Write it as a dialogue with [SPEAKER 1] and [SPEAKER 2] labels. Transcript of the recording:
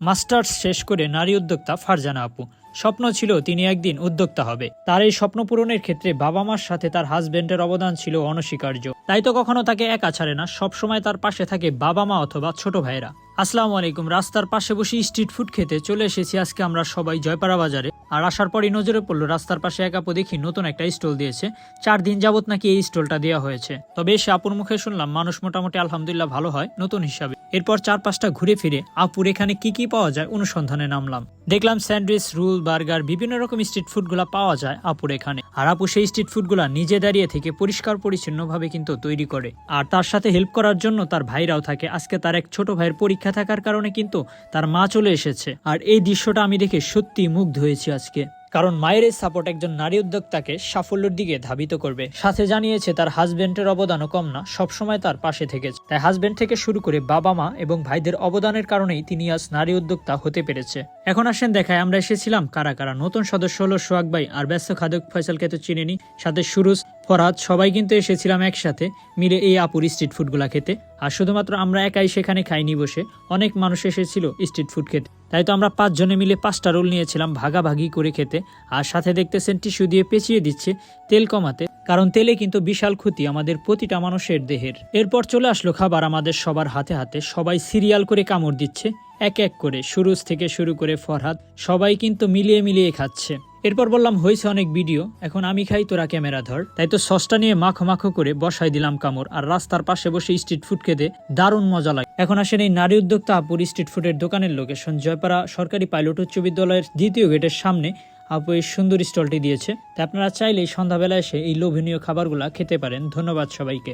[SPEAKER 1] Masters শেষ করে নারী উদ্যোক্তা ফারজানা আপু। স্বপ্ন ছিল তিনি একদিন উদ্যোক্তা হবে। তার এই স্বপ্ন পূরণের ক্ষেত্রে বাবা মার সাথে তার হাজবেন্ডের অবদান ছিল অনস্বীকার্য। তাই তো কখনো তাকে একা ছাড়ে না, সবসময় তার পাশে থাকে বাবা মা অথবা ছোট ভাইরা। আসসালামু আলাইকুম। রাস্তার পাশে বসে স্ট্রিট ফুড খেতে চলে এসেছি আজকে আমরা সবাই জয়পাড়া বাজারে। আর আসার পরই নজরে পড়লো রাস্তার পাশে এক আপু দেখি নতুন একটা স্টল দিয়েছে। 4 দিন যাবত নাকি এই স্টলটা দেওয়া হয়েছে। তবে এসে আপুর মুখে শুনলাম মানুষ মোটামুটি আলহামদুলিল্লাহ ভালো হয় নতুন হিসাবে। এরপর 4-5টা ঘুরে ফিরে আপুর এখানে কি কি পাওয়া যায় অনুসন্ধানে নামলাম। দেখলাম স্যান্ডউইচ, রোল, বার্গার, বিভিন্ন রকম স্ট্রিট ফুড গুলা পাওয়া যায় আপুর এখানে। আর আপু সেই স্ট্রিট ফুড গুলা নিজে দাঁড়িয়ে থেকে পরিষ্কার পরিচ্ছন্ন ভাবে কিন্তু তৈরি করে। আর তার সাথে হেল্প করার জন্য তার ভাইরাও থাকে। আজকে তার এক ছোট ভাইয়ের পরীক্ষা থাকার কারণে কিন্তু তার মা চলে এসেছে। আর এই দৃশ্যটা আমি দেখে সত্যি মুগ্ধ হয়েছি আজকে। কারণ মায়ের এই সাপোর্ট একজন নারী উদ্যোক্তাকে সাফল্যের দিকে ধাবিত করবে। সাথে জানিয়েছে তার হাজবেন্ডের অবদানও কম না, সবসময় তার পাশে থেকেছে। তাই হাজবেন্ড থেকে শুরু করে বাবা মা এবং ভাইদের অবদানের কারণেই তিনি আজ নারী উদ্যোক্তা হতে পেরেছে। এখন আসেন দেখায় আমরা এসেছিলাম কারা কারা। নতুন সদস্য হলো সোহাগ ভাই, আর ব্যস্ত খাদক ফয়সালকে তো চিনেনি, সাথে সুরুজ, ফরহাদ, সবাই কিন্তু এসেছিলাম একসাথে মিলে এই আপুর স্ট্রিট ফুডগুলা খেতে। আর শুধুমাত্র আমরা একাই সেখানে খাইনি বসে, অনেক মানুষ এসেছিল স্ট্রিট ফুড খেতে। তাই তো আমরা 5 জনে মিলে 5টা রোল নিয়েছিলাম ভাগাভাগি করে খেতে। আর সাথে দেখতেছেন টিস্যু দিয়ে পেঁচিয়ে দিচ্ছে তেল কমাতে, কারণ তেলে কিন্তু বিশাল ক্ষতি আমাদের প্রতিটা মানুষের দেহের। এরপর চলে আসলো খাবার আমাদের সবার হাতে হাতে। সবাই সিরিয়াল করে কামড় দিচ্ছে এক এক করে, সুরুজ থেকে শুরু করে ফরহাদ, সবাই কিন্তু মিলিয়ে মিলিয়ে খাচ্ছে। এরপর বললাম হয়েছে অনেক ভিডিও, এখন আমি খাই, তোরা ক্যামেরা ধর। তাই তো সসটা নিয়ে মাখো মাখো করে বসাই দিলাম কামড়। আর রাস্তার পাশে বসে স্ট্রিট ফুড খেতে দারুণ মজা লাগে। এখন আসেন এই নারী উদ্যোক্তা আপুর স্ট্রিট ফুডের দোকানের লোকেশন জয়পাড়া সরকারি পাইলট উচ্চ বিদ্যালয়ের 2য় গেটের সামনে আপু এই সুন্দর স্টলটি দিয়েছে। তাই আপনারা চাইলেই সন্ধ্যাবেলা এসে এই লোভনীয় খাবারগুলা খেতে পারেন। ধন্যবাদ সবাইকে।